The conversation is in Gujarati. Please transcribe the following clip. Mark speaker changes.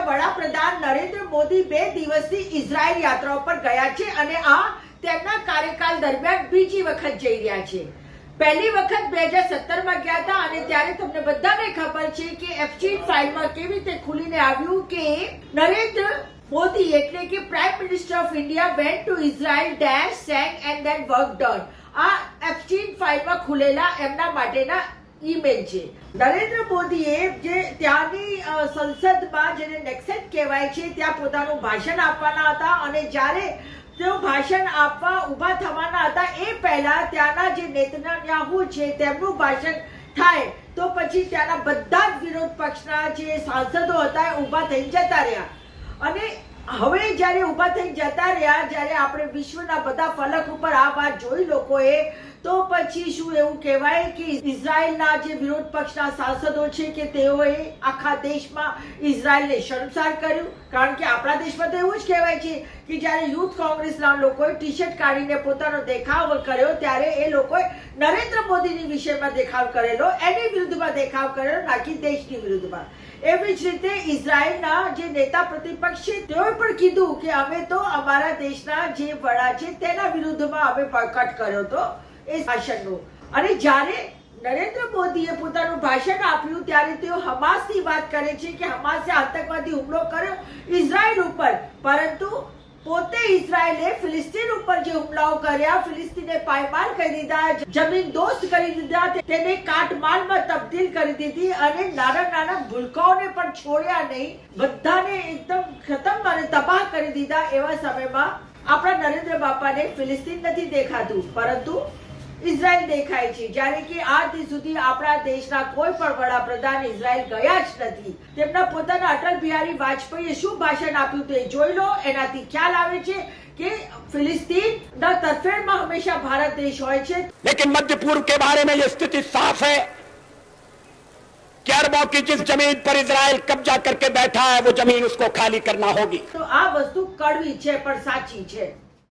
Speaker 1: વડાપ્રધાન નરેન્દ્ર મોદી 2 દિવસની ઇઝરાયલ યાત્રા પર ગયા છે અને આ તેમના કાર્યકાળ દરમિયાન બીજી વખત જઈ રહ્યા છે। પહેલી વખત 2017 માં ગયા હતા અને ત્યારે તમને બધાને ખબર છે કે એફસ્ટીન ફાઇલમાં કેવી રીતે ખુલીને આવ્યું કે નરેન્દ્ર મોદી એટલે કે prime minister of India went to Israel dash sang and then work done. આ એફસ્ટીન ફાઇલમાં ખુલેલા એમના માટેના ઈમેલ છે। નરેન્દ્ર મોદીએ જે ત્યાંની સંસદમાં જેને નેક્સેટ કહેવાય છે ત્યાં પોતાનું ભાષણ આપવાના હતા અને જ્યારે તેઓ ભાષણ આપવા ઊભા થવાના હતા એ પહેલા ત્યાંના જે નેતન્યાહુ છે તેમનું ભાષણ થાય તો પછી ત્યાંના બધા જ વિરોધ પક્ષના જે સાંસદો હતા એ ઊભા થઈ જતા રહ્યા અને હવે જ્યારે ઊભા થઈ જતા રહ્યા જ્યારે આપણે વિશ્વના બધા ફલક ઉપર આ વાત જોઈ લોકોએ તો પછી શું એવું કહેવાય કે ઇઝરાયલના જે વિરોધ પક્ષના સાંસદો છે કે તેઓએ આખા દેશમાં ઇઝરાયલને શર્મસાર કર્યું। કારણ કે આપણા દેશમાં તો એવું જ કહેવાય છે કે જ્યારે યુથ કોંગ્રેસના લોકોએ ટી શર્ટ કાઢીને પોતાનો દેખાવ કર્યો ત્યારે એ લોકોએ નરેન્દ્ર મોદીની વિષયમાં દેખાવ કરેલો, એની વિરુદ્ધમાં દેખાવ કરેલો, નાકી દેશની વિરુદ્ધમાં। એવી જ રીતે ઇઝરાયલના જે નેતા પ્રતિપક્ષ છે તેઓએ પણ કીધું કે અમે તો અમારા દેશના જે વડા છે તેના વિરુદ્ધમાં અમે બોયકોટ કર્યો હતો એ ભાષણનું। અને જ્યારે નરેન્દ્ર મોદીએ પોતાનું ભાષણ આપ્યું ત્યારે તેઓ હમાસની વાત કરે છે કે હમાસે આતંકવાદી હુમલો કર્યો ઇઝરાયલ ઉપર, પરંતુ પોતે ઇઝરાયલે ફિલિસ્તીન ઉપર જે હુમલાઓ કર્યા, ફિલિસ્તીને પાયમાલ કરી દીધા, જમીન દોસ્ત કરી દીધા, તેને કાટમાળમાં તબદીલ કરી દીધી અને નાના નાના ભૂલકાઓને પણ છોડ્યા નહીં, બધાને એકદમ ખતમ અને તબાહ કરી દીધા। એવા સમયમાં આપણા નરેન્દ્ર બાપાને ફિલિસ્તીન નથી દેખાતું પરંતુ ઇઝરાયલ દેખાય છે। જ્યારે કે આજ સુધી આપણા દેશના કોઈ પણ વડાપ્રધાન ઇઝરાયલ ગયા જ નથી। તેમના પોતાના અટલ બિહારી વાજપેયીએ શું ભાષણ આપ્યું તે જોઈ લો, એનાથી ખ્યાલ આવે છે કે ફિલિસ્તીનના તરફેણમાં હંમેશા ભારત દેશ હોય છે।
Speaker 2: लेकिन मध्य पूर्व के बारे में यह स्थिति साफ है कि अरबों की जिस जमीन पर इजराइल कब्जा करके बैठा है वो जमीन उसको खाली करना होगी।
Speaker 1: तो આ વસ્તુ કડવી છે પણ સાચી છે।